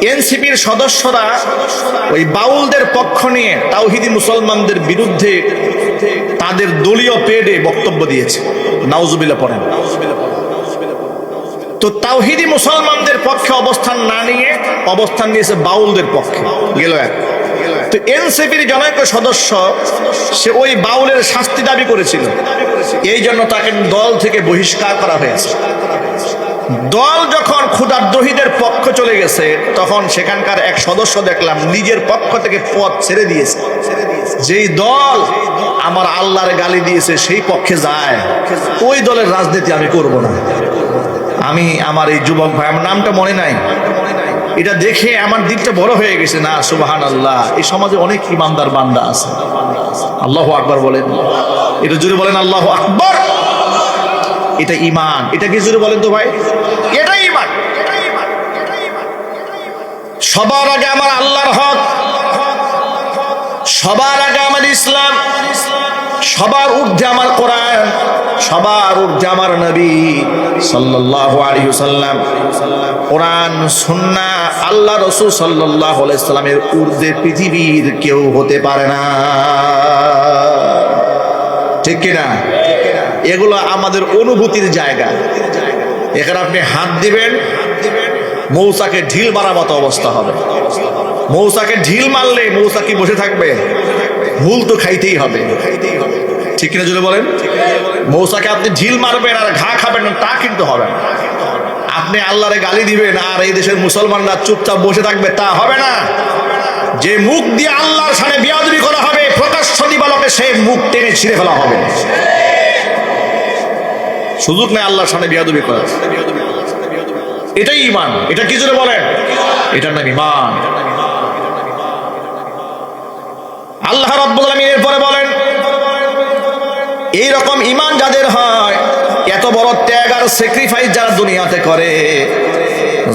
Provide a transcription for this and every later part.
এনসিপির সদস্যরা ওই বাউলদের পক্ষ নিয়ে তাওহিদি মুসলমানদের বিরুদ্ধে তাদের দলীয় পেডে বক্তব্য দিয়েছে। নাউজুবিল্লাহ পড়েন। তো তাওহিদি মুসলমানদের পক্ষে অবস্থান না নিয়ে অবস্থান নিয়েছে বাউলদের পক্ষে গেল এক। তো এনসিপির জনৈক সদস্য সে ওই বাউলের শাস্তি দাবি করেছিল, এই জন্য তাকে দল থেকে বহিষ্কার করা হয়েছে। দল যখন ক্ষুধাদ্রোহীদের পক্ষ চলে গেছে তখন সেখানকার এক সদস্য দেখলাম নিজের পক্ষ থেকে পদ ছেড়ে দিয়েছে। যেই দল আমার আল্লাহর গালি দিয়েছে সেই পক্ষে যায়, ওই দলের রাজনীতি আমি করব না। আমি আমার এই যুবক ভাই, আমার নামটা মনে নাই, এটা দেখে আমার দিকটা বড় হয়ে গেছে। না সুবহানাল্লাহ, এই সমাজে অনেক ইমানদার বান্দা আছে। আল্লাহু আকবার বলেন, এটা জোরে বলেন আল্লাহু আকবার। এটা ঈমান। এটা কি জোরে বলেন তো ভাই? এটা ঈমান। সবার আগে আমার আল্লাহর হক, সবার আগে আমার ইসলাম, সবার ঊর্ধ্বে আমার কোরআন, সবার ঊর্ধ্বে আমার নবী সাল্লাল্লাহু আলাইহি ওয়াসাল্লাম। কোরআন সুন্নাহ আল্লাহ রাসূল সাল্লাল্লাহু আলাইহি ওয়াসাল্লামের ঊর্ধ্বে পৃথিবীর কেউ হতে পারে না। ঠিক কি না? এগুলো আমাদের অনুভূতির জায়গা। এখানে আপনি হাত দিবেন, মৌচাকে ঢিল মারা মতো অবস্থা হবে। মৌচাকে ঢিল মারলে মৌচা কি বসে থাকবে? হুল তো খাইতেই হবে। ঠিক কিনা জোরে বলেন? মৌচাকে আপনি ঢিল মারবেন আর ঘা খাবেন না, তা কিন্তু হবে না। আপনি আল্লাহরে গালি দিবেন আর এই দেশের মুসলমানরা চুপচাপ বসে থাকবে, তা হবে না। যে মুখ দিয়ে আল্লাহর সামনে বেয়াদবি করা হবে, প্রকাশ্য দিবালোকে সেই মুখ টেনে ছিঁড়ে ফেলা হবে। সুযোগ নেই আল্লাহর সামনে বেয়াদবি করা। এটাই ঈমান। এটা কি জোরে বলেন? এটার নাম ঈমান। আল্লাহ রাব্বুল আলামিন এরপরে বলেন, এই রকম ঈমান যাদের হয়, এত বড় ত্যাগ আর স্যাক্রিফাইস যারা দুনিয়াতে করে,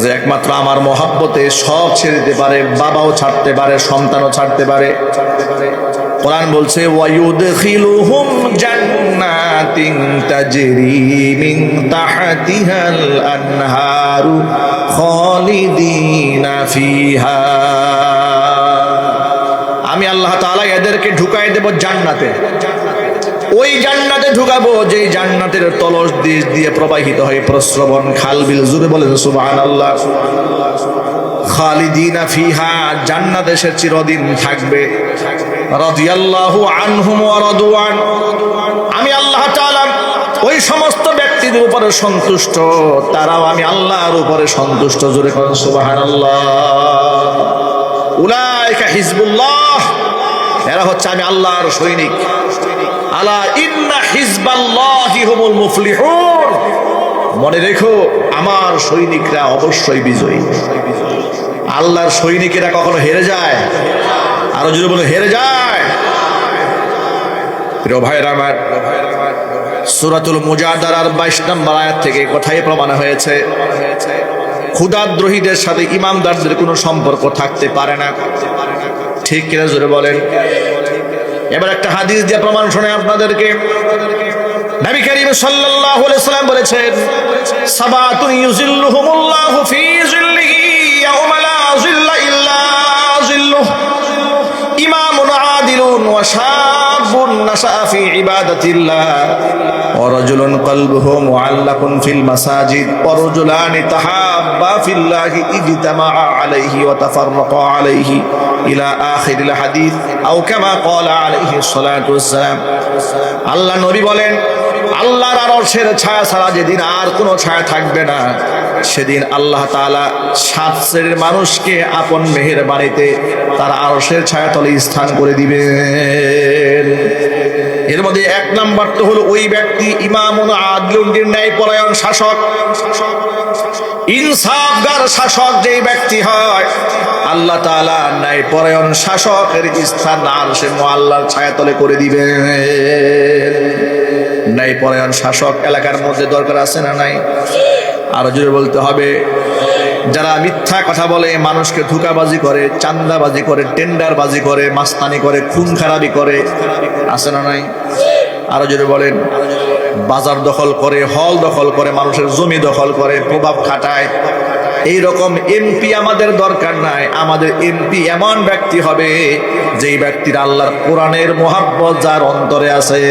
যে একমাত্র আমার মহব্বতে সব ছেড়ে দিতে পারে, বাবাও ছাড়তে পারে, সন্তানও ছাড়তে পারে। কোরআন বলছে ওয়ায়ুদখিলুহুম জান্নাতিন তাজরি মিন তাহতিহাল আনহারু খালিদিনা ফিহা। আমি আল্লাহ তাআলা এদেরকে ঢুকাই দেব জান্নাতে। ওই জান্নাতে ঢুকাবো যে জান্নাতের তলদেশ দিয়ে প্রবাহিত হয় প্রস্রবণ খাল বিল। জুড়ে বলেন সুবহানাল্লাহ। খালিদিনা ফিহা, জান্নাতে সে চিরদিন থাকবে। রাদিয়াল্লাহু আনহুম ওয়া রাদু আন। আমি আল্লাহ তাআলা ওই সমস্ত ব্যক্তিদের উপরে সন্তুষ্ট, তারাও আমি আল্লাহর উপরে সন্তুষ্ট। জোরে বলেন সুবহানাল্লাহ। উলাইকা হিজবুল্লাহ, এরা হচ্ছে আমি আল্লাহর সৈনিক। আলা ইন্না হিজবাল্লাহি হুমুল মুফলিহুন। মনে রেখো, আমার সৈনিকরা অবশ্যই বিজয়ী। আল্লাহর সৈনিকেরা কখনো হেরে যায়? আরো যদি বলে হেরে যায়। প্রিয় ভাইরা আমার, সূরাতুল মুজাদালার 22 নম্বর আয়াত থেকে কথাই প্রমাণ হয়েছে, ক্ষুধাদ্রোহীদের সাথে ইমানদারদের কোনো সম্পর্ক থাকতে পারে না। ঠিক কিনা জোরে বলেন? এবার একটা হাদিস দিয়ে প্রমাণ শুনে আপনাদেরকে। নবী করিম সাল্লাল্লাহু আলাইহি ওয়াসাল্লাম বলেছেন, সাবাতুন ইউজিল্লুহুমুল্লাহু ফি জিল্লিহি ইয়াওমা লা জিল্লা ইল্লা জিল্লুহ, ইমামুন আদিলুন ওয়া শাবুন নাশাআ ফি ইবাদাতিল্লাহ ওয়া রাজুলুন কলবুহু মুআল্লাকুন ফিল মাসাজিদ ওয়া রাজুলানি তাহাব্বা ফিল্লাহি ইজতামাআ আলাইহি ওয়া তাফাররাকা আলাইহি ইলা আখিরিল হাদিস আও কামা ক্বালা আলাইহিস সালাতু ওয়াসসালাম। আল্লাহ নবী বলেন, আল্লাহর আরশের ছায়া ছাড়া যেদিন আর কোনো ছায়া থাকবে না, সেদিন আল্লাহ তাআলা 7 শ্রেণীর মানুষকে আপন মেহেরবানিতে তার আরশের ছায়াতলে স্থান করে দিবেন। এর মধ্যে 1 নাম্বার তো হলো ওই ব্যক্তি ইমামুন আদিলুন, ন্যায়পরায়ণ শাসক, ইনসাফগার শাসক। যেই ব্যক্তি হয়, আল্লাহ তাআলা ন্যায়পরায়ণ শাসকের স্থান আরশে মুআল্লার ছায়াতলে করে দিবেন। ন্যায়পরায়ণ শাসক এলাকার মধ্যে দরকার আছে না নাই? আরো জোরে বলতে হবে। যারা মিথ্যা কথা বলে, মানুষকে ধোঁকাবাজি করে, চাঁদাবাজি করে, টেন্ডারবাজি করে, মাস্তানি করে, খুন খারাপি করে, আছে না নাই? আরো জোরে বলেন। বাজার দখল করে, হল দখল করে, মানুষের জমি দখল করে, প্রভাব খাটায়, এই রকম এমপি আমাদের দরকার নাই। আমাদের এমপি এমন ব্যক্তি হবে যেই ব্যক্তির আল্লাহর কোরআনের মহাব্বত যার অন্তরে আছে।